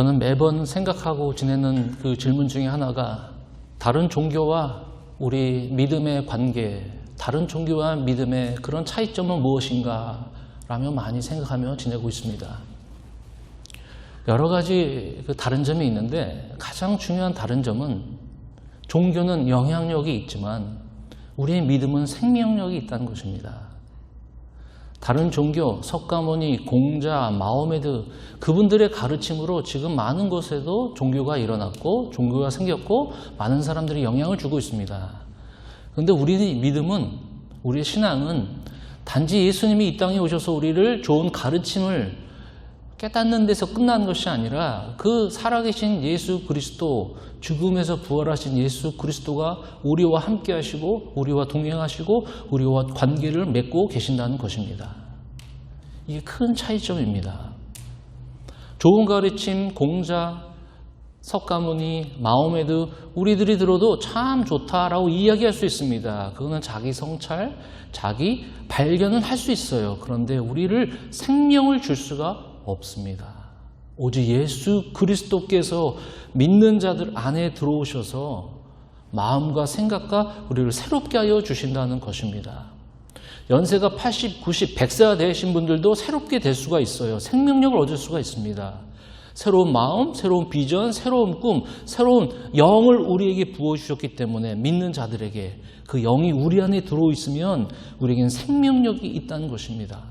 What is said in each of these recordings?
저는 매번 생각하고 지내는 그 질문 중에 하나가 다른 종교와 우리 믿음의 관계, 다른 종교와 믿음의 그런 차이점은 무엇인가 라며 많이 생각하며 지내고 있습니다. 여러 가지 그 다른 점이 있는데 가장 중요한 다른 점은 종교는 영향력이 있지만 우리의 믿음은 생명력이 있다는 것입니다. 다른 종교, 석가모니, 공자, 마호메드 그분들의 가르침으로 지금 많은 곳에도 종교가 일어났고 종교가 생겼고 많은 사람들이 영향을 주고 있습니다. 그런데 우리 믿음은, 우리의 신앙은 단지 예수님이 이 땅에 오셔서 우리를 좋은 가르침을 깨닫는 데서 끝나는 것이 아니라 그 살아계신 예수 그리스도, 죽음에서 부활하신 예수 그리스도가 우리와 함께 하시고 우리와 동행하시고 우리와 관계를 맺고 계신다는 것입니다. 이게 큰 차이점입니다. 좋은 가르침, 공자, 석가모니, 마호메드 우리들이 들어도 참 좋다라고 이야기할 수 있습니다. 그거는 자기 성찰, 자기 발견은 할 수 있어요. 그런데 우리를 생명을 줄 수가 없습니다. 오직 예수 그리스도께서 믿는 자들 안에 들어오셔서 마음과 생각과 우리를 새롭게 하여 주신다는 것입니다. 연세가 80, 90, 100세가 되신 분들도 새롭게 될 수가 있어요. 생명력을 얻을 수가 있습니다. 새로운 마음, 새로운 비전, 새로운 꿈, 새로운 영을 우리에게 부어주셨기 때문에 믿는 자들에게 그 영이 우리 안에 들어있으면 우리에게는 생명력이 있다는 것입니다.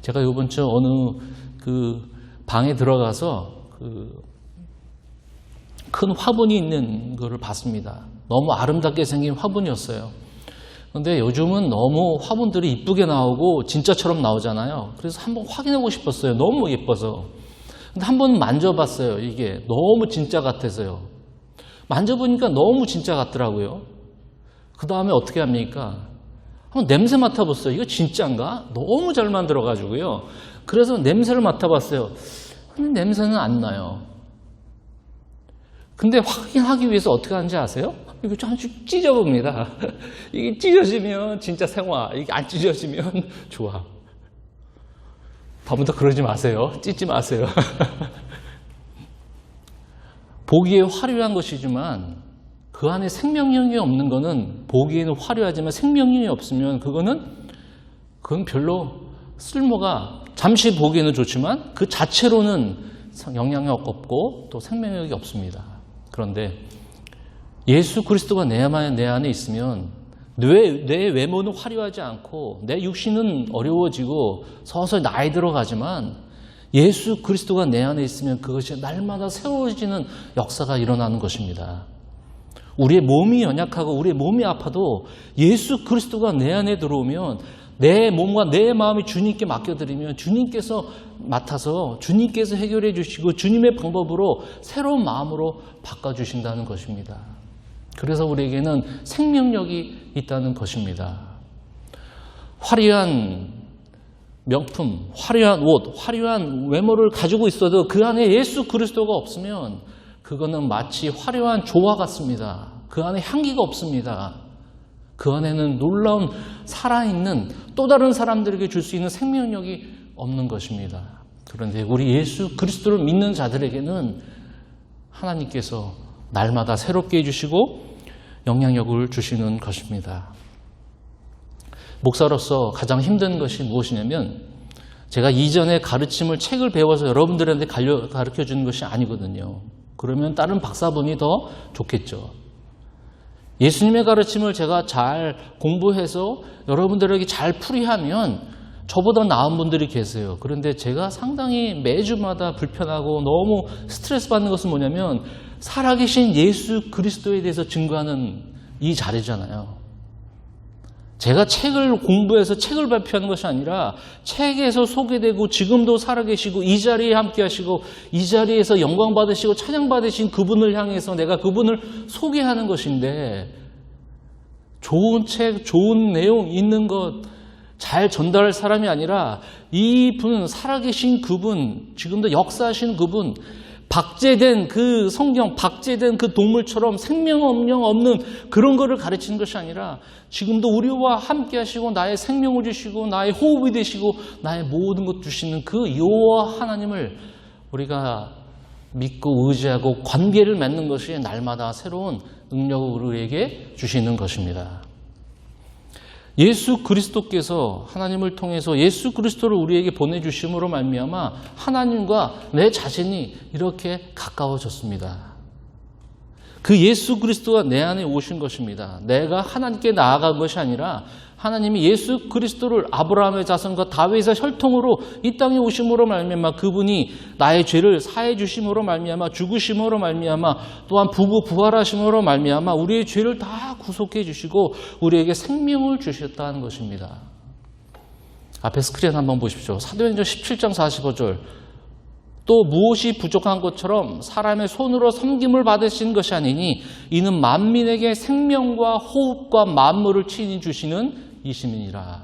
제가 이번 주 어느 그 방에 들어가서 큰 화분이 있는 것을 봤습니다. 너무 아름답게 생긴 화분이었어요. 그런데 요즘은 너무 화분들이 이쁘게 나오고 진짜처럼 나오잖아요. 그래서 한번 확인하고 싶었어요. 너무 예뻐서. 근데 한번 만져봤어요. 이게 너무 진짜 같아서요. 만져보니까 너무 진짜 같더라고요. 그 다음에 어떻게 합니까? 한번 냄새 맡아봤어요. 이거 진짜인가? 너무 잘 만들어가지고요. 그래서 냄새를 맡아봤어요. 근데 냄새는 안 나요. 근데 확인하기 위해서 어떻게 하는지 아세요? 이거 잠시 찢어봅니다. 이게 찢어지면 진짜 생화, 이게 안 찢어지면 좋아. 다음부터 그러지 마세요. 찢지 마세요. 보기에 화려한 것이지만 그 안에 생명력이 없는 거는 보기에는 화려하지만 생명력이 없으면 그건 별로 쓸모가 잠시 보기에는 좋지만 그 자체로는 영향력 없고 또 생명력이 없습니다. 그런데 예수 그리스도가 내 안에 있으면 내 외모는 화려하지 않고 내 육신은 어려워지고 서서히 나이 들어가지만 예수 그리스도가 내 안에 있으면 그것이 날마다 새로워지는 역사가 일어나는 것입니다. 우리의 몸이 연약하고 우리의 몸이 아파도 예수 그리스도가 내 안에 들어오면 내 몸과 내 마음이 주님께 맡겨드리면 주님께서 맡아서 주님께서 해결해 주시고 주님의 방법으로 새로운 마음으로 바꿔주신다는 것입니다. 그래서 우리에게는 생명력이 있다는 것입니다. 화려한 명품, 화려한 옷, 화려한 외모를 가지고 있어도 그 안에 예수 그리스도가 없으면 그거는 마치 화려한 조화 같습니다. 그 안에 향기가 없습니다. 그 안에는 놀라운 살아있는 또 다른 사람들에게 줄 수 있는 생명력이 없는 것입니다. 그런데 우리 예수 그리스도를 믿는 자들에게는 하나님께서 날마다 새롭게 해주시고 영향력을 주시는 것입니다. 목사로서 가장 힘든 것이 무엇이냐면 제가 이전에 가르침을 책을 배워서 여러분들한테 가르쳐 주는 것이 아니거든요. 그러면 다른 박사분이 더 좋겠죠. 예수님의 가르침을 제가 잘 공부해서 여러분들에게 잘 풀이하면 저보다 나은 분들이 계세요. 그런데 제가 상당히 매주마다 불편하고 너무 스트레스 받는 것은 뭐냐면 살아계신 예수 그리스도에 대해서 증거하는 이 자리잖아요. 제가 책을 공부해서 책을 발표하는 것이 아니라 책에서 소개되고 지금도 살아계시고 이 자리에 함께 하시고 이 자리에서 영광 받으시고 찬양 받으신 그분을 향해서 내가 그분을 소개하는 것인데 좋은 책, 좋은 내용 있는 것 잘 전달할 사람이 아니라 이분 살아계신 그분, 지금도 역사하신 그분, 박제된 그 성경, 박제된 그 동물처럼 생명력 없는 그런 거를 가르치는 것이 아니라 지금도 우리와 함께 하시고 나의 생명을 주시고 나의 호흡이 되시고 나의 모든 것 주시는 그 여호와 하나님을 우리가 믿고 의지하고 관계를 맺는 것이 날마다 새로운 능력을 우리에게 주시는 것입니다. 예수 그리스도께서 하나님을 통해서 예수 그리스도를 우리에게 보내주심으로 말미암아 하나님과 내 자신이 이렇게 가까워졌습니다. 그 예수 그리스도가 내 안에 오신 것입니다. 내가 하나님께 나아간 것이 아니라 하나님이 예수 그리스도를 아브라함의 자손과 다윗의 혈통으로 이 땅에 오심으로 말미암아 그분이 나의 죄를 사해 주심으로 말미암아 죽으심으로 말미암아 또한 부활하심으로 말미암아 우리의 죄를 다 구속해 주시고 우리에게 생명을 주셨다는 것입니다. 앞에 스크린 한번 보십시오. 사도행전 17장 45절. 또 무엇이 부족한 것처럼 사람의 손으로 섬김을 받으신 것이 아니니 이는 만민에게 생명과 호흡과 만물을 친히 주시는 이심이니라.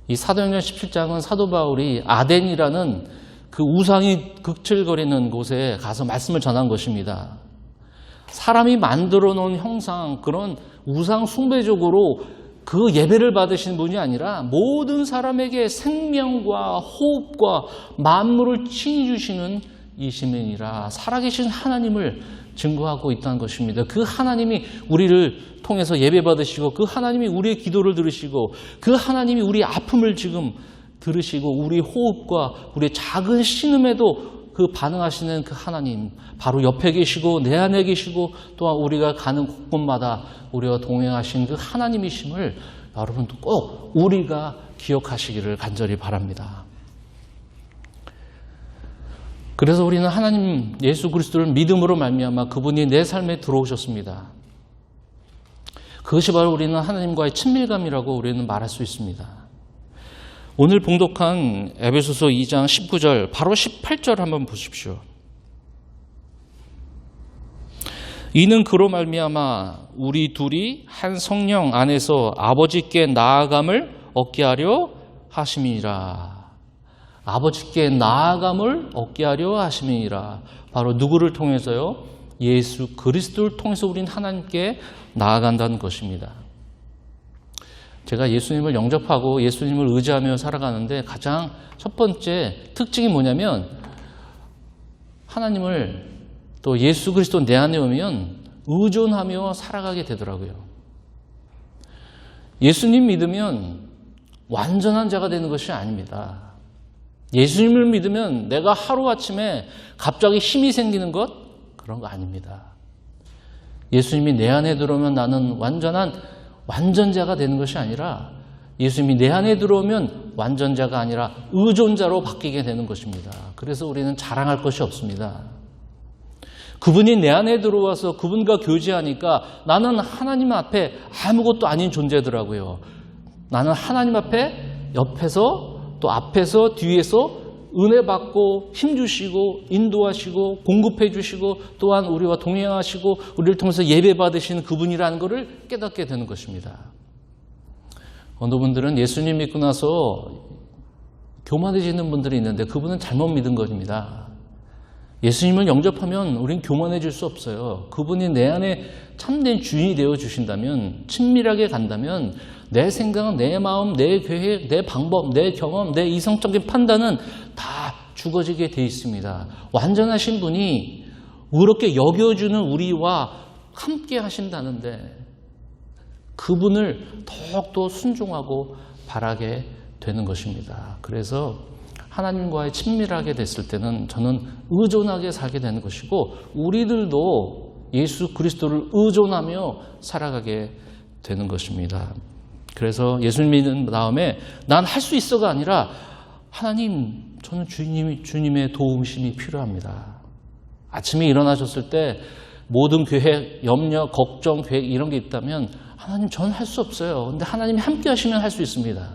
이 사도행전 17장은 사도 바울이 아덴이라는 그 우상이 극철거리는 곳에 가서 말씀을 전한 것입니다. 사람이 만들어 놓은 형상, 그런 우상 숭배적으로 그 예배를 받으신 분이 아니라 모든 사람에게 생명과 호흡과 만물을 친히 주시는 이심이니라. 살아계신 하나님을 증거하고 있다는 것입니다. 그 하나님이 우리를 통해서 예배 받으시고 그 하나님이 우리의 기도를 들으시고 그 하나님이 우리의 아픔을 지금 들으시고 우리 호흡과 우리의 작은 신음에도 그 반응하시는 그 하나님, 바로 옆에 계시고 내 안에 계시고 또한 우리가 가는 곳곳마다 우리와 동행하신 그 하나님이심을 여러분도 꼭 우리가 기억하시기를 간절히 바랍니다. 그래서 우리는 하나님 예수 그리스도를 믿음으로 말미암아 그분이 내 삶에 들어오셨습니다. 그것이 바로 우리는 하나님과의 친밀감이라고 우리는 말할 수 있습니다. 오늘 봉독한 에베소서 2장 19절 바로 18절 한번 보십시오. 이는 그로 말미암아 우리 둘이 한 성령 안에서 아버지께 나아감을 얻게 하려 하심이니라. 아버지께 나아감을 얻게 하려 하심이니라. 바로 누구를 통해서요? 예수 그리스도를 통해서 우리는 하나님께 나아간다는 것입니다. 제가 예수님을 영접하고 예수님을 의지하며 살아가는데 가장 첫 번째 특징이 뭐냐면 하나님을 또 예수 그리스도 내 안에 오면 의존하며 살아가게 되더라고요. 예수님 믿으면 완전한 자가 되는 것이 아닙니다. 예수님을 믿으면 내가 하루아침에 갑자기 힘이 생기는 것? 그런 거 아닙니다. 예수님이 내 안에 들어오면 나는 완전자가 되는 것이 아니라 예수님이 내 안에 들어오면 완전자가 아니라 의존자로 바뀌게 되는 것입니다. 그래서 우리는 자랑할 것이 없습니다. 그분이 내 안에 들어와서 그분과 교제하니까 나는 하나님 앞에 아무것도 아닌 존재더라고요. 나는 하나님 앞에 옆에서 또 앞에서 뒤에서 은혜 받고 힘주시고 인도하시고 공급해 주시고 또한 우리와 동행하시고 우리를 통해서 예배 받으시는 그분이라는 것을 깨닫게 되는 것입니다. 어느 분들은 예수님 믿고 나서 교만해지는 분들이 있는데 그분은 잘못 믿은 것입니다. 예수님을 영접하면 우린 교만해질 수 없어요. 그분이 내 안에 참된 주인이 되어 주신다면, 친밀하게 간다면 내 생각, 내 마음, 내 계획, 내 방법, 내 경험, 내 이성적인 판단은 다 죽어지게 돼 있습니다. 완전하신 분이 의롭게 여겨주는 우리와 함께 하신다는데 그분을 더욱더 순종하고 바라게 되는 것입니다. 그래서 하나님과의 친밀하게 됐을 때는 저는 의존하게 살게 되는 것이고 우리들도 예수 그리스도를 의존하며 살아가게 되는 것입니다. 그래서 예수님 믿는 다음에 난 할 수 있어가 아니라 하나님, 저는 주님의 도우심이 필요합니다. 아침에 일어나셨을 때 모든 계획, 염려, 걱정, 계획 이런 게 있다면 하나님, 저는 할 수 없어요. 근데 하나님이 함께 하시면 할 수 있습니다.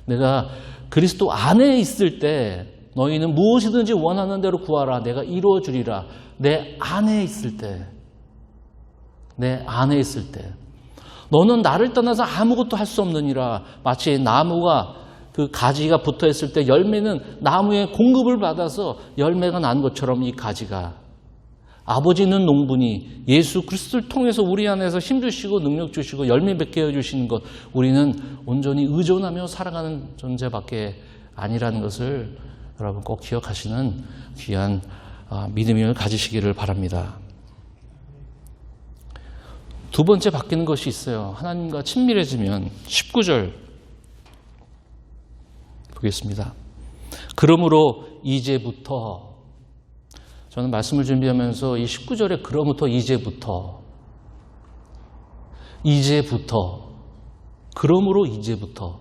내가 그리스도 안에 있을 때 너희는 무엇이든지 원하는 대로 구하라. 내가 이루어 주리라. 내 안에 있을 때. 너는 나를 떠나서 아무것도 할 수 없느니라. 마치 나무가 그 가지가 붙어 있을 때 열매는 나무의 공급을 받아서 열매가 난 것처럼 이 가지가 아버지는 농부니 예수 그리스도를 통해서 우리 안에서 힘주시고 능력 주시고 열매 맺게 해주시는 것, 우리는 온전히 의존하며 살아가는 존재밖에 아니라는 것을 여러분 꼭 기억하시는 귀한 믿음을 가지시기를 바랍니다. 두 번째 바뀌는 것이 있어요. 하나님과 친밀해지면 19절 보겠습니다. 그러므로 이제부터, 저는 말씀을 준비하면서 이 19절에 그러부터 그러므로 이제부터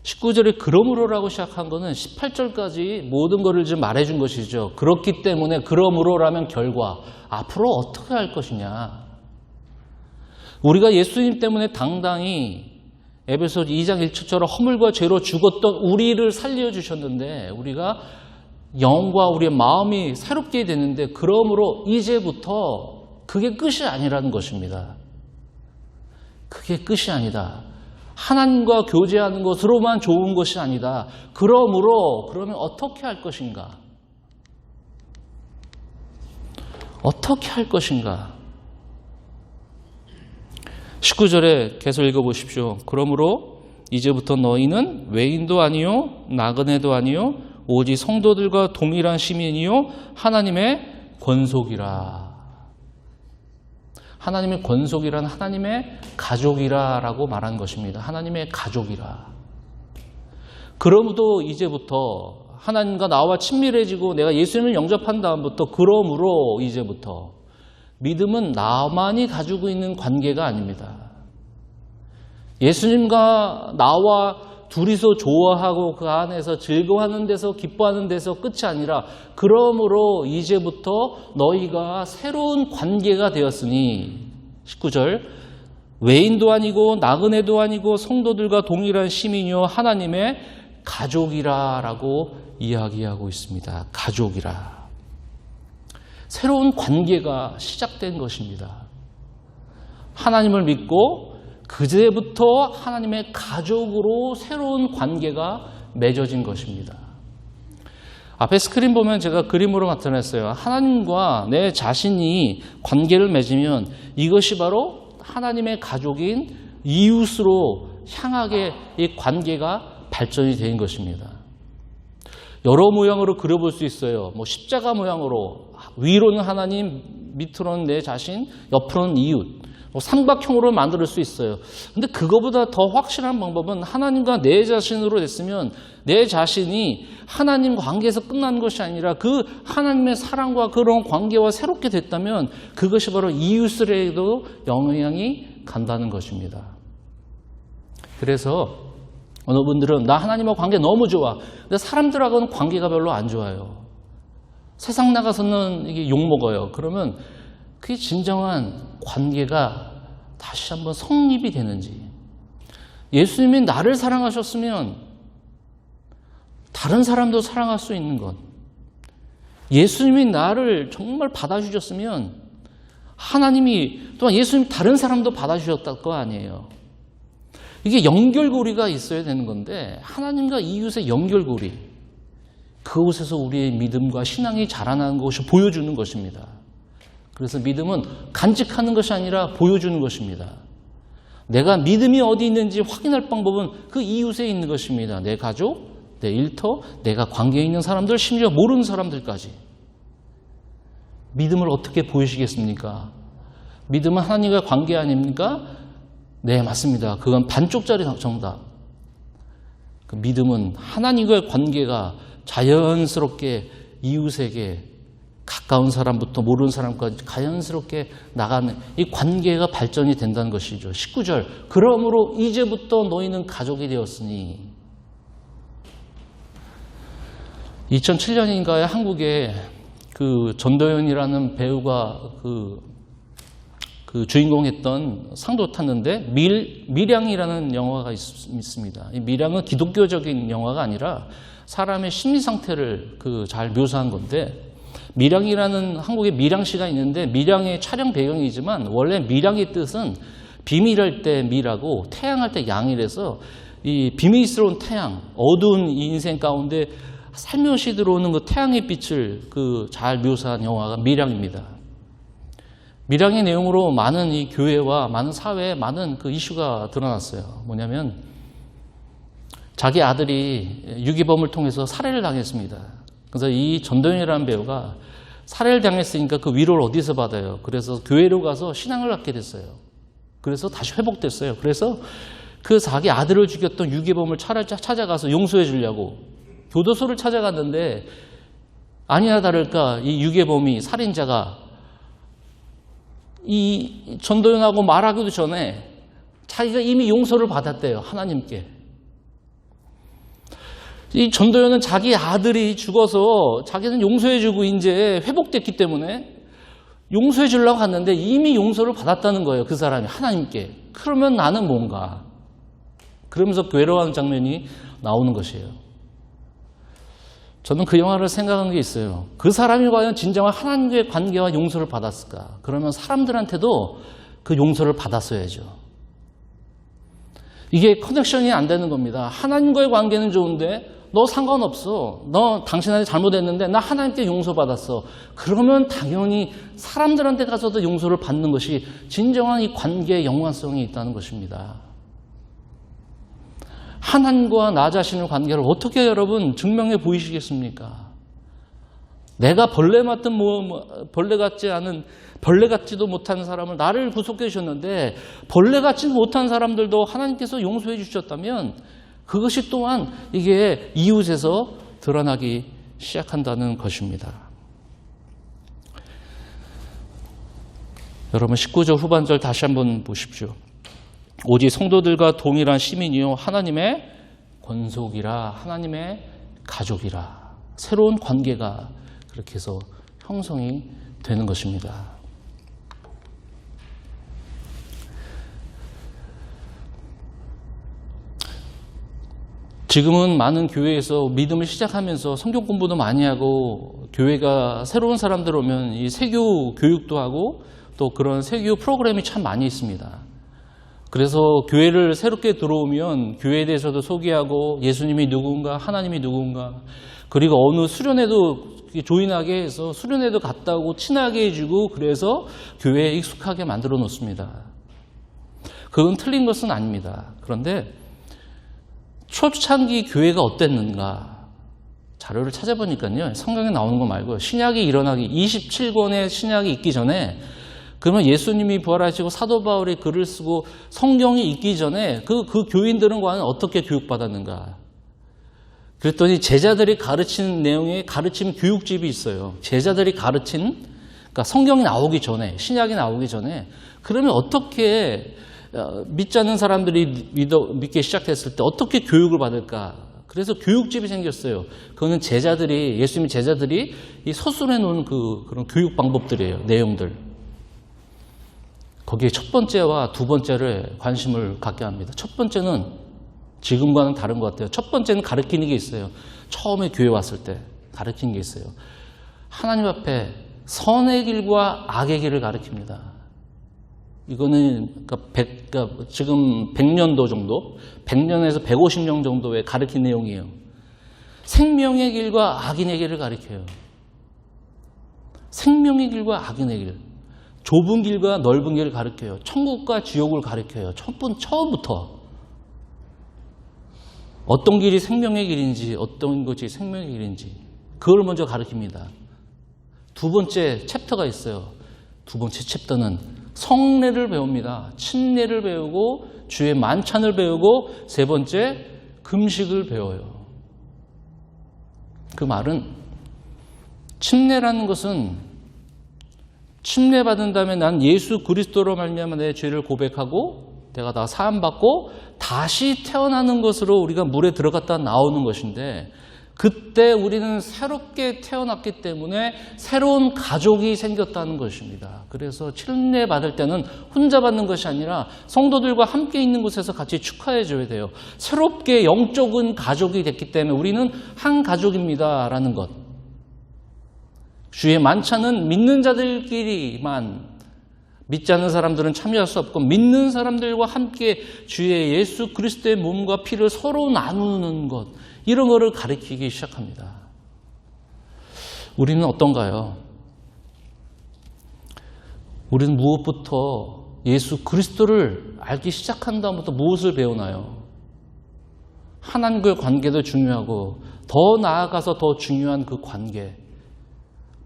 19절에 그러므로라고 시작한 것은 18절까지 모든 것을 좀 말해준 것이죠. 그렇기 때문에 그러므로라면 결과, 앞으로 어떻게 할 것이냐. 우리가 예수님 때문에 당당히 에베소 2장 1절처럼 허물과 죄로 죽었던 우리를 살려주셨는데 우리가 영과 우리의 마음이 새롭게 되는데, 그러므로 이제부터 그게 끝이 아니라는 것입니다. 그게 끝이 아니다. 하나님과 교제하는 것으로만 좋은 것이 아니다. 그러면 어떻게 할 것인가? 어떻게 할 것인가? 19절에 계속 읽어보십시오. 그러므로 이제부터 너희는 외인도 아니요 나그네도 아니요 오직 성도들과 동일한 시민이요 하나님의 권속이라. 하나님의 권속이란 하나님의 가족이라라고 말한 것입니다. 하나님의 가족이라. 그러므로 이제부터 하나님과 나와 친밀해지고 내가 예수님을 영접한 다음부터, 그러므로 이제부터 믿음은 나만이 가지고 있는 관계가 아닙니다. 예수님과 나와 둘이서 좋아하고 그 안에서 즐거워하는 데서 기뻐하는 데서 끝이 아니라, 그러므로 이제부터 너희가 새로운 관계가 되었으니, 19절, 외인도 아니고 나그네도 아니고 성도들과 동일한 시민이요 하나님의 가족이라 라고 이야기하고 있습니다. 가족이라. 새로운 관계가 시작된 것입니다. 하나님을 믿고 그제부터 하나님의 가족으로 새로운 관계가 맺어진 것입니다. 앞에 스크린 보면 제가 그림으로 나타냈어요. 하나님과 내 자신이 관계를 맺으면 이것이 바로 하나님의 가족인 이웃으로 향하게 이 관계가 발전이 된 것입니다. 여러 모양으로 그려볼 수 있어요. 십자가 모양으로, 위로는 하나님, 밑으로는 내 자신, 옆으로는 이웃. 삼각형으로 만들 수 있어요. 근데 그거보다 더 확실한 방법은 하나님과 내 자신으로 됐으면 내 자신이 하나님 관계에서 끝나는 것이 아니라 그 하나님의 사랑과 그런 관계와 새롭게 됐다면 그것이 바로 이웃에게도 영향이 간다는 것입니다. 그래서 어느 분들은 나 하나님과 관계 너무 좋아. 근데 사람들하고는 관계가 별로 안 좋아요. 세상 나가서는 이게 욕먹어요. 그러면 그게 진정한 관계가 다시 한번 성립이 되는지. 예수님이 나를 사랑하셨으면 다른 사람도 사랑할 수 있는 것. 예수님이 나를 정말 받아주셨으면 하나님이 또한 예수님 다른 사람도 받아주셨다는 거 아니에요. 이게 연결고리가 있어야 되는 건데, 하나님과 이웃의 연결고리, 그곳에서 우리의 믿음과 신앙이 자라나는 것을 보여주는 것입니다. 그래서 믿음은 간직하는 것이 아니라 보여주는 것입니다. 내가 믿음이 어디 있는지 확인할 방법은 그 이웃에 있는 것입니다. 내 가족, 내 일터, 내가 관계에 있는 사람들, 심지어 모르는 사람들까지. 믿음을 어떻게 보이시겠습니까? 믿음은 하나님과 관계 아닙니까? 네, 맞습니다. 그건 반쪽짜리 정답. 그 믿음은 하나님과의 관계가 자연스럽게 이웃에게, 가까운 사람부터 모르는 사람까지 자연스럽게 나가는 이 관계가 발전이 된다는 것이죠. 19절, 그러므로 이제부터 너희는 가족이 되었으니. 2007년인가에 한국에 그 전도연이라는 배우가 그 주인공 했던 상도 탔는데, 밀양이라는 영화가 있습니다. 이 밀양은 기독교적인 영화가 아니라 사람의 심리 상태를 잘 묘사한 건데, 밀양이라는 한국에 밀양시가 있는데, 밀양의 촬영 배경이지만 원래 밀양의 뜻은 비밀할 때 밀하고 태양할 때 양이라서 이 비밀스러운 태양, 어두운 인생 가운데 살며시 들어오는 그 태양의 빛을 잘 묘사한 영화가 밀양입니다. 밀양의 내용으로 많은 이 교회와 많은 사회에 많은 그 이슈가 드러났어요. 뭐냐면 자기 아들이 유기범을 통해서 살해를 당했습니다. 그래서 이 전도연이라는 배우가 살해를 당했으니까 그 위로를 어디서 받아요? 그래서 교회로 가서 신앙을 갖게 됐어요. 그래서 다시 회복됐어요. 그래서 그 자기 아들을 죽였던 유기범을 찾아가서 용서해 주려고 교도소를 찾아갔는데 아니나 다를까 이 유기범이 살인자가 이 전도연하고 말하기도 전에 자기가 이미 용서를 받았대요. 하나님께. 이 전도연은 자기 아들이 죽어서 자기는 용서해주고 이제 회복됐기 때문에 용서해 주려고 갔는데 이미 용서를 받았다는 거예요. 그 사람이 하나님께. 그러면 나는 뭔가. 그러면서 괴로워하는 장면이 나오는 것이에요. 저는 그 영화를 생각한 게 있어요. 그 사람이 과연 진정한 하나님과의 관계와 용서를 받았을까? 그러면 사람들한테도 그 용서를 받았어야죠. 이게 커넥션이 안 되는 겁니다. 하나님과의 관계는 좋은데 너 상관없어. 너 당신한테 잘못했는데 나 하나님께 용서받았어. 그러면 당연히 사람들한테 가서도 용서를 받는 것이 진정한 이 관계의 연관성이 있다는 것입니다. 하나님과 나 자신의 관계를 어떻게 여러분 증명해 보이시겠습니까? 내가 벌레 같지도 못한 사람을 나를 구속해 주셨는데 벌레 같지도 못한 사람들도 하나님께서 용서해 주셨다면 그것이 또한 이게 이웃에서 드러나기 시작한다는 것입니다. 여러분 19절 후반절 다시 한번 보십시오. 오직 성도들과 동일한 시민이요 하나님의 권속이라 하나님의 가족이라 새로운 관계가 그렇게 해서 형성이 되는 것입니다. 지금은 많은 교회에서 믿음을 시작하면서 성경 공부도 많이 하고 교회가 새로운 사람들 오면 이 세교 교육도 하고 또 그런 세교 프로그램이 참 많이 있습니다. 그래서 교회를 새롭게 들어오면 교회에 대해서도 소개하고 예수님이 누군가 하나님이 누군가 그리고 어느 수련회도 조인하게 해서 수련회도 갔다 오고 친하게 해주고 그래서 교회에 익숙하게 만들어 놓습니다. 그건 틀린 것은 아닙니다. 그런데 초창기 교회가 어땠는가 자료를 찾아보니까요. 성경에 나오는 거 말고 신약이 일어나기 27권의 신약이 있기 전에 그러면 예수님이 부활하시고 사도 바울이 글을 쓰고 성경이 있기 전에 그 교인들은 과연 어떻게 교육받았는가? 그랬더니 제자들이 가르치는 내용의 가르침 교육집이 있어요. 제자들이 가르친 그러니까 성경이 나오기 전에 신약이 나오기 전에 그러면 어떻게 믿지 않는 사람들이 믿기 시작했을 때 어떻게 교육을 받을까? 그래서 교육집이 생겼어요. 그거는 예수님의 제자들이 이 서술해 놓은 그런 교육 방법들이에요. 내용들. 거기에 첫 번째와 두 번째를 관심을 갖게 합니다. 첫 번째는 지금과는 다른 것 같아요. 첫 번째는 가르치는 게 있어요. 처음에 교회 왔을 때 가르치는 게 있어요. 하나님 앞에 선의 길과 악의 길을 가르칩니다. 이거는 그러니까 지금 100년도 정도, 100년에서 150년 정도의 가르친 내용이에요. 생명의 길과 악인의 길을 가르쳐요. 생명의 길과 악인의 길. 좁은 길과 넓은 길을 가르쳐요. 천국과 지옥을 가르쳐요. 처음부터. 어떤 길이 생명의 길인지 어떤 것이 생명의 길인지 그걸 먼저 가르칩니다. 두 번째 챕터가 있어요. 두 번째 챕터는 성례를 배웁니다. 침례를 배우고 주의 만찬을 배우고 세 번째 금식을 배워요. 그 말은 침례라는 것은 침례받은 다음에 난 예수 그리스도로 말미암아 내 죄를 고백하고 내가 다 사함받고 다시 태어나는 것으로 우리가 물에 들어갔다 나오는 것인데 그때 우리는 새롭게 태어났기 때문에 새로운 가족이 생겼다는 것입니다. 그래서 침례 받을 때는 혼자 받는 것이 아니라 성도들과 함께 있는 곳에서 같이 축하해 줘야 돼요. 새롭게 영적인 가족이 됐기 때문에 우리는 한 가족입니다라는 것. 주의 만찬은 믿는 자들끼리만 믿지 않는 사람들은 참여할 수 없고 믿는 사람들과 함께 주의 예수 그리스도의 몸과 피를 서로 나누는 것 이런 거를 가르치기 시작합니다. 우리는 어떤가요? 우리는 무엇부터 예수 그리스도를 알기 시작한 다음부터 무엇을 배우나요? 하나님과의 관계도 중요하고 더 나아가서 더 중요한 그 관계,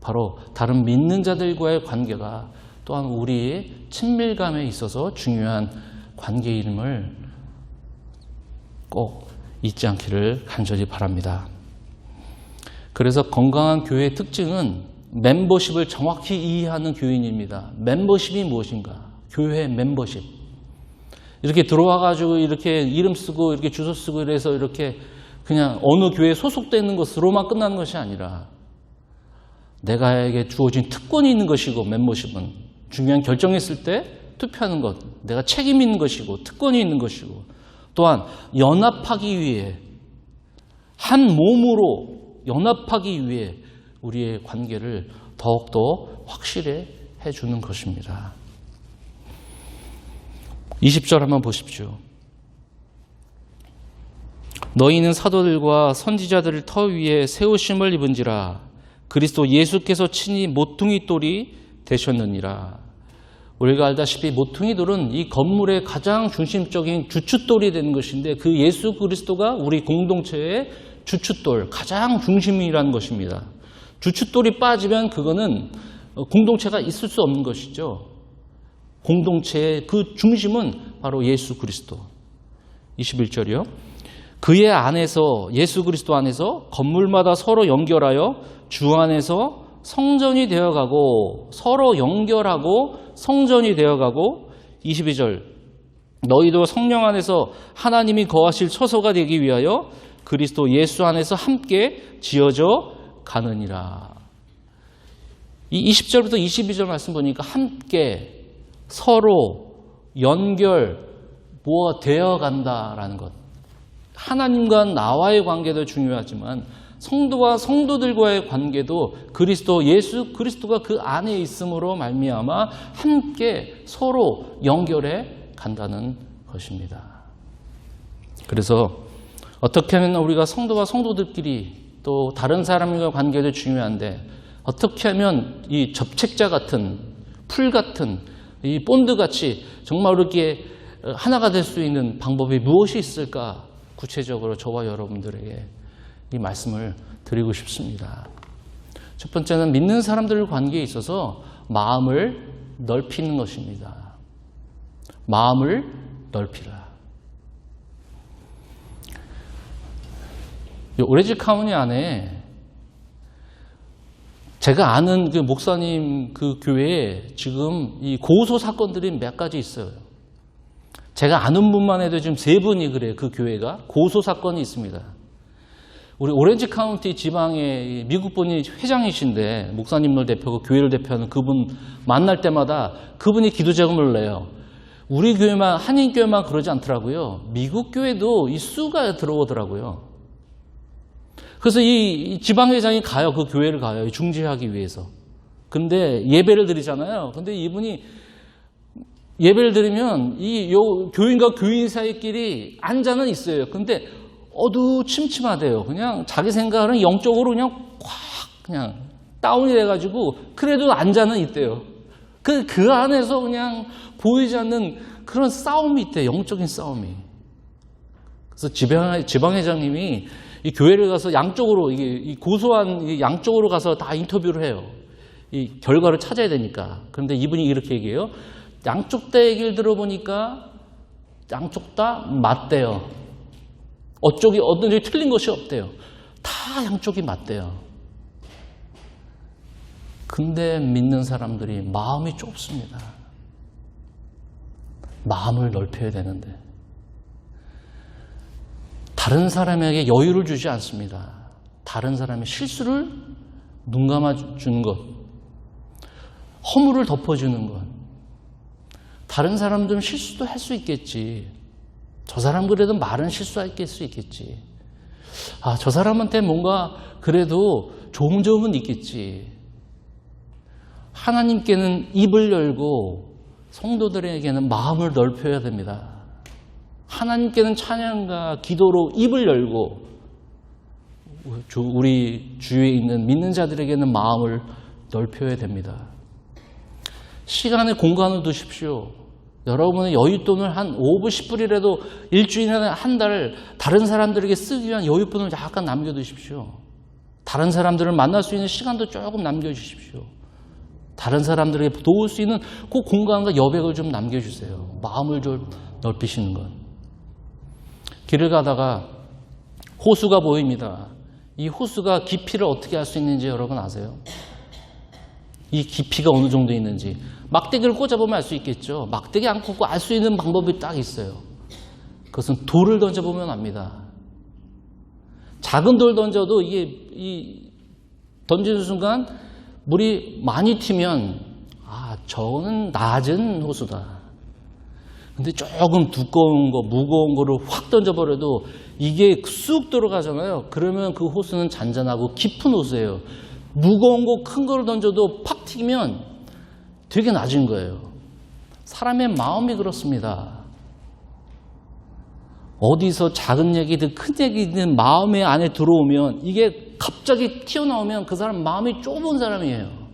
바로 다른 믿는 자들과의 관계가 또한 우리의 친밀감에 있어서 중요한 관계임을 꼭 잊지 않기를 간절히 바랍니다. 그래서 건강한 교회의 특징은 멤버십을 정확히 이해하는 교인입니다. 멤버십이 무엇인가? 교회 멤버십. 이렇게 들어와가지고 이렇게 이름 쓰고 이렇게 주소 쓰고 이래서 이렇게 그냥 어느 교회에 소속되는 것으로만 끝나는 것이 아니라 내가에게 주어진 특권이 있는 것이고, 멤버십은 중요한 결정했을 때 투표하는 것, 내가 책임 있는 것이고 특권이 있는 것이고, 또한 연합하기 위해 한 몸으로 연합하기 위해 우리의 관계를 더욱더 확실히 해주는 것입니다. 20절 한번 보십시오. 너희는 사도들과 선지자들을 터 위에 세우심을 입은지라 그리스도 예수께서 친히 모퉁이 돌이 되셨느니라. 우리가 알다시피 모퉁이 돌은 이 건물의 가장 중심적인 주춧돌이 되는 것인데, 그 예수 그리스도가 우리 공동체의 주춧돌, 가장 중심이라는 것입니다. 주춧돌이 빠지면 그거는 공동체가 있을 수 없는 것이죠. 공동체의 그 중심은 바로 예수 그리스도. 21절이요. 그의 안에서, 예수 그리스도 안에서 건물마다 서로 연결하여 주 안에서 성전이 되어가고, 서로 연결하고 성전이 되어가고. 22절. 너희도 성령 안에서 하나님이 거하실 처소가 되기 위하여 그리스도 예수 안에서 함께 지어져 가느니라. 이 20절부터 22절 말씀 보니까 함께, 서로, 연결, 되어 간다라는 것. 하나님과 나와의 관계도 중요하지만 성도와 성도들과의 관계도 그리스도, 예수 그리스도가 그 안에 있음으로 말미암아 함께 서로 연결해 간다는 것입니다. 그래서 어떻게 하면 우리가 성도와 성도들끼리 또 다른 사람과 관계도 중요한데, 어떻게 하면 이 접책자 같은, 풀 같은, 이 본드 같이 정말 이렇게 하나가 될 수 있는 방법이 무엇이 있을까? 구체적으로 저와 여러분들에게 이 말씀을 드리고 싶습니다. 첫 번째는 믿는 사람들 관계에 있어서 마음을 넓히는 것입니다. 마음을 넓히라. 오렌지 카운티 안에 제가 아는 그 목사님 그 교회에 지금 이 고소 사건들이 몇 가지 있어요. 제가 아는 분만 해도 지금 3분이 그래요. 그 교회가 고소 사건이 있습니다. 우리 오렌지 카운티 지방의 미국 분이 회장이신데, 목사님을 대표하고 교회를 대표하는 그분 만날 때마다 그분이 기도자금을 내요. 우리 교회만, 한인교회만 그러지 않더라고요. 미국 교회도 이 수가 들어오더라고요. 그래서 이 지방회장이 가요. 그 교회를 가요. 중재하기 위해서. 근데 예배를 드리잖아요. 근데 이분이 예배를 드리면 교인과 교인 사이끼리 앉아는 있어요. 근데 어두침침하대요. 그냥 자기 생각은 영적으로 그냥 다운이 돼가지고 그래도 앉아는 있대요. 그 안에서 그냥 보이지 않는 그런 싸움이 있대요. 영적인 싸움이. 그래서 지방회장님이 이 교회를 가서 양쪽으로, 이 고소한 양쪽으로 가서 다 인터뷰를 해요. 이 결과를 찾아야 되니까. 그런데 이분이 이렇게 얘기해요. 양쪽 다 얘기를 들어보니까 양쪽 다 맞대요. 어떤지 틀린 것이 없대요. 다 양쪽이 맞대요. 근데 믿는 사람들이 마음이 좁습니다. 마음을 넓혀야 되는데 다른 사람에게 여유를 주지 않습니다. 다른 사람의 실수를 눈 감아주는 것, 허물을 덮어주는 것. 다른 사람들은 실수도 할 수 있겠지. 저 사람 그래도 말은 실수할 수 있겠지. 저 사람한테 뭔가 그래도 좋은 점은 있겠지. 하나님께는 입을 열고 성도들에게는 마음을 넓혀야 됩니다. 하나님께는 찬양과 기도로 입을 열고 우리 주위에 있는 믿는 자들에게는 마음을 넓혀야 됩니다. 시간에 공간을 두십시오. 여러분의 여윳돈을 한 5불, 10불이라도 일주일이나 한 달 다른 사람들에게 쓰기 위한 여윳돈을 약간 남겨두십시오. 다른 사람들을 만날 수 있는 시간도 조금 남겨주십시오. 다른 사람들에게 도울 수 있는 그 공간과 여백을 좀 남겨주세요. 마음을 좀 넓히시는 것. 길을 가다가 호수가 보입니다. 이 호수가 깊이를 어떻게 알 수 있는지 여러분 아세요? 이 깊이가 어느 정도 있는지. 막대기를 꽂아보면 알 수 있겠죠. 막대기 안 꽂고 알 수 있는 방법이 딱 있어요. 그것은 돌을 던져보면 압니다. 작은 돌 던져도 이게 던지는 순간 물이 많이 튀면 저거는 낮은 호수다. 근데 조금 두꺼운 거, 무거운 거를 확 던져버려도 이게 쑥 들어가잖아요. 그러면 그 호수는 잔잔하고 깊은 호수예요. 무거운 거, 큰 거를 던져도 팍 튀기면 되게 낮은 거예요. 사람의 마음이 그렇습니다. 어디서 작은 얘기든 큰 얘기든 마음의 안에 들어오면 이게 갑자기 튀어나오면 그 사람 마음이 좁은 사람이에요.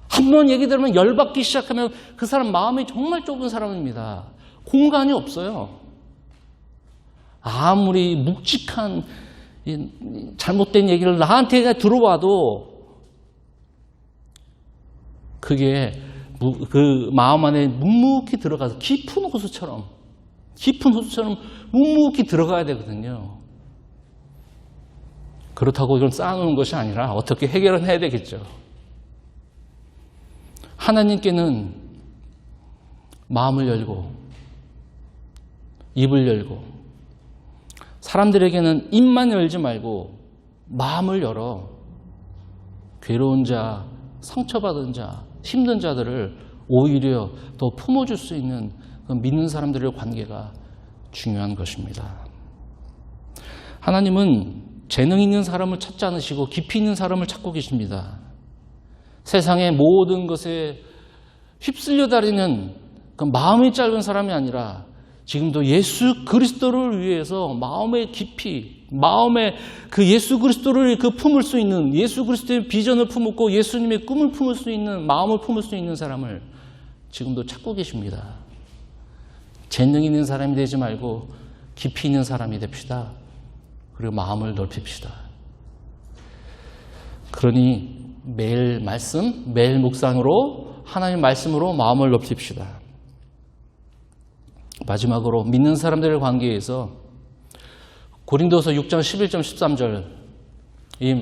한 번 얘기 들으면 열받기 시작하면 그 사람 마음이 정말 좁은 사람입니다. 공간이 없어요. 아무리 묵직한 잘못된 얘기를 나한테 들어와도 그게 그 마음 안에 묵묵히 들어가서 깊은 호수처럼 묵묵히 들어가야 되거든요. 그렇다고 이걸 쌓아놓는 것이 아니라 어떻게 해결은 해야 되겠죠. 하나님께는 마음을 열고 입을 열고 사람들에게는 입만 열지 말고 마음을 열어 괴로운 자, 상처받은 자, 힘든 자들을 오히려 더 품어줄 수 있는 믿는 사람들의 관계가 중요한 것입니다. 하나님은 재능 있는 사람을 찾지 않으시고 깊이 있는 사람을 찾고 계십니다. 세상의 모든 것에 휩쓸려 다니는 그 마음이 짧은 사람이 아니라 지금도 예수 그리스도를 위해서 마음의 깊이, 마음의 그 예수 그리스도를 품을 수 있는, 예수 그리스도의 비전을 품고 예수님의 꿈을 품을 수 있는, 마음을 품을 수 있는 사람을 지금도 찾고 계십니다. 재능 있는 사람이 되지 말고 깊이 있는 사람이 됩시다. 그리고 마음을 넓힙시다. 그러니 매일 말씀, 매일 묵상으로 하나님 말씀으로 마음을 넓힙시다. 마지막으로 믿는 사람들의 관계에서 고린도서 6장 11절 13절 이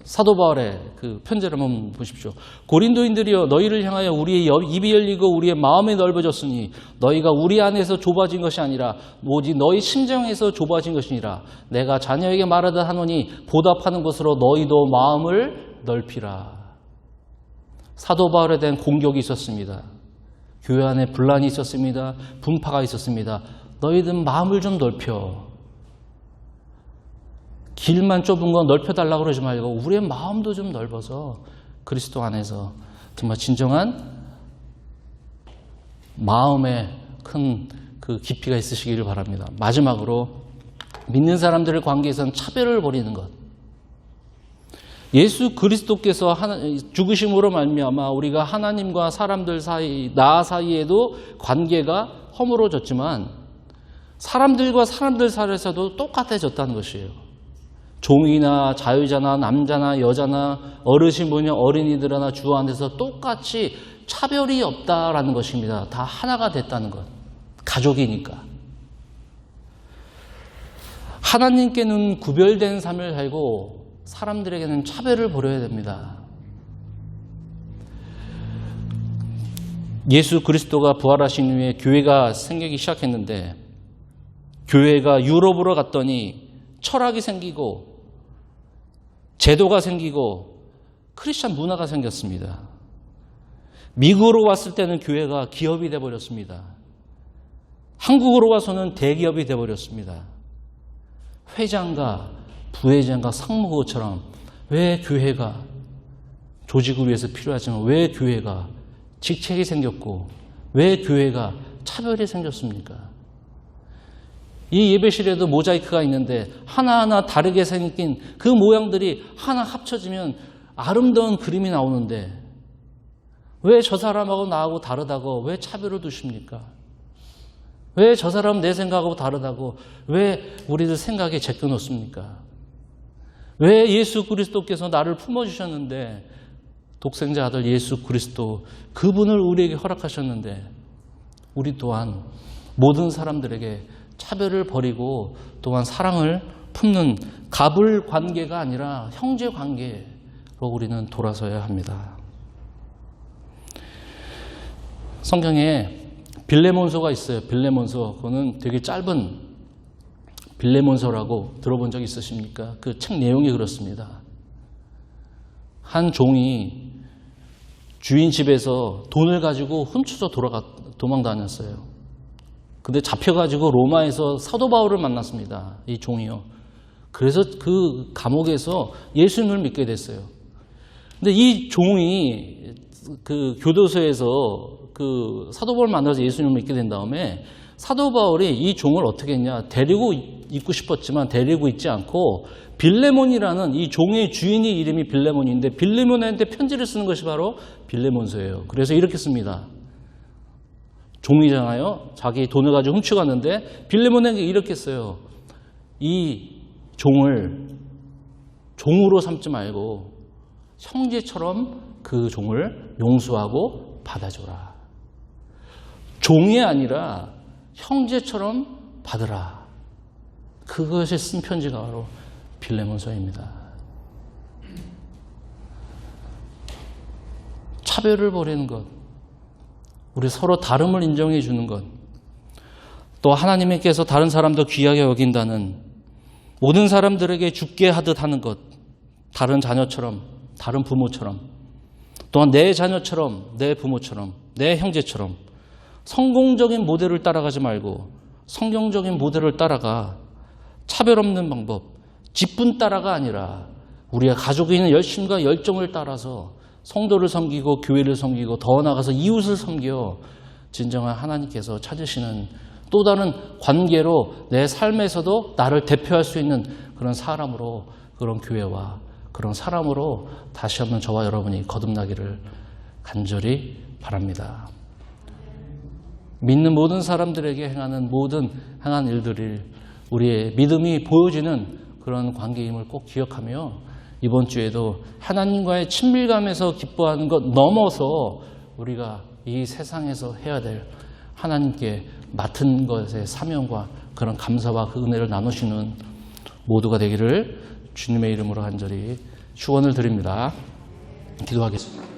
사도 바울의 그 편지를 한번 보십시오. 고린도인들이여 너희를 향하여 우리의 입이 열리고 우리의 마음이 넓어졌으니 너희가 우리 안에서 좁아진 것이 아니라 오직 너희 심정에서 좁아진 것이니라. 내가 자녀에게 말하다 하노니 보답하는 것으로 너희도 마음을 넓히라. 사도 바울에 대한 공격이 있었습니다. 교회 안에 분란이 있었습니다. 분파가 있었습니다. 너희들 마음을 좀 넓혀. 길만 좁은 건 넓혀달라고 그러지 말고 우리의 마음도 좀 넓어서 그리스도 안에서 정말 진정한 마음에 큰 그 깊이가 있으시기를 바랍니다. 마지막으로 믿는 사람들의 관계에서는 차별을 벌이는 것. 예수 그리스도께서 죽으심으로 말미암아 우리가 하나님과 사람들 사이, 나 사이에도 관계가 허물어졌지만 사람들과 사람들 사이에서도 똑같아졌다는 것이에요. 종이나 자유자나 남자나 여자나 어르신분이나 어린이들이나 주 안에서 똑같이 차별이 없다라는 것입니다. 다 하나가 됐다는 것. 가족이니까. 하나님께는 구별된 삶을 살고 사람들에게는 차별을 벌여야 됩니다. 예수 그리스도가 부활하신 후에 교회가 생기기 시작했는데 교회가 유럽으로 갔더니 철학이 생기고 제도가 생기고 크리스찬 문화가 생겼습니다. 미국으로 왔을 때는 교회가 기업이 되어버렸습니다. 한국으로 와서는 대기업이 되어버렸습니다. 회장과 부회장과 상무처럼 왜 교회가 조직을 위해서 필요하지만 왜 교회가 직책이 생겼고 왜 교회가 차별이 생겼습니까? 이 예배실에도 모자이크가 있는데 하나하나 다르게 생긴 그 모양들이 하나 합쳐지면 아름다운 그림이 나오는데 왜 저 사람하고 나하고 다르다고 왜 차별을 두십니까? 왜 저 사람 내 생각하고 다르다고 왜 우리들 생각에 제껴놓습니까? 왜 예수 그리스도께서 나를 품어주셨는데 독생자 아들 예수 그리스도 그분을 우리에게 허락하셨는데 우리 또한 모든 사람들에게 차별을 버리고 또한 사랑을 품는 갑을 관계가 아니라 형제 관계로 우리는 돌아서야 합니다. 성경에 빌레몬서가 있어요. 빌레몬서. 그거는 되게 짧은 빌레몬서라고 들어본 적 있으십니까? 그 책 내용이 그렇습니다. 한 종이 주인 집에서 돈을 가지고 훔쳐서 도망 다녔어요. 근데 잡혀가지고 로마에서 사도 바울을 만났습니다. 이 종이요. 그래서 그 감옥에서 예수님을 믿게 됐어요. 근데 이 종이 그 교도소에서 그 사도 바울을 만나서 예수님을 믿게 된 다음에 사도 바울이 이 종을 어떻게 했냐. 데리고 있고 싶었지만 데리고 있지 않고 빌레몬이라는 이 종의 주인이 이름이 빌레몬인데 빌레몬한테 편지를 쓰는 것이 바로 빌레몬서예요. 그래서 이렇게 씁니다. 종이잖아요. 자기 돈을 가지고 훔치고 갔는데 빌레몬에게 이렇게 써요. 이 종을 종으로 삼지 말고 형제처럼 그 종을 용서하고 받아줘라. 종이 아니라 형제처럼 받으라. 그것이 쓴 편지가 바로 빌레몬서입니다. 차별을 버리는 것, 우리 서로 다름을 인정해 주는 것, 또 하나님께서 다른 사람도 귀하게 여긴다는 모든 사람들에게 죽게 하듯 하는 것, 다른 자녀처럼, 다른 부모처럼, 또한 내 자녀처럼, 내 부모처럼, 내 형제처럼 성공적인 모델을 따라가지 말고 성경적인 모델을 따라가 차별 없는 방법, 직분 따라가 아니라 우리가 가족에 있는 열심과 열정을 따라서 성도를 섬기고 교회를 섬기고 더 나아가서 이웃을 섬겨 진정한 하나님께서 찾으시는 또 다른 관계로 내 삶에서도 나를 대표할 수 있는 그런 사람으로, 그런 교회와 그런 사람으로 다시 한번 저와 여러분이 거듭나기를 간절히 바랍니다. 믿는 모든 사람들에게 행하는 모든 행한 일들이 우리의 믿음이 보여지는 그런 관계임을 꼭 기억하며 이번 주에도 하나님과의 친밀감에서 기뻐하는 것 넘어서 우리가 이 세상에서 해야 될 하나님께 맡은 것의 사명과 그런 감사와 그 은혜를 나누시는 모두가 되기를 주님의 이름으로 간절히 축원을 드립니다. 기도하겠습니다.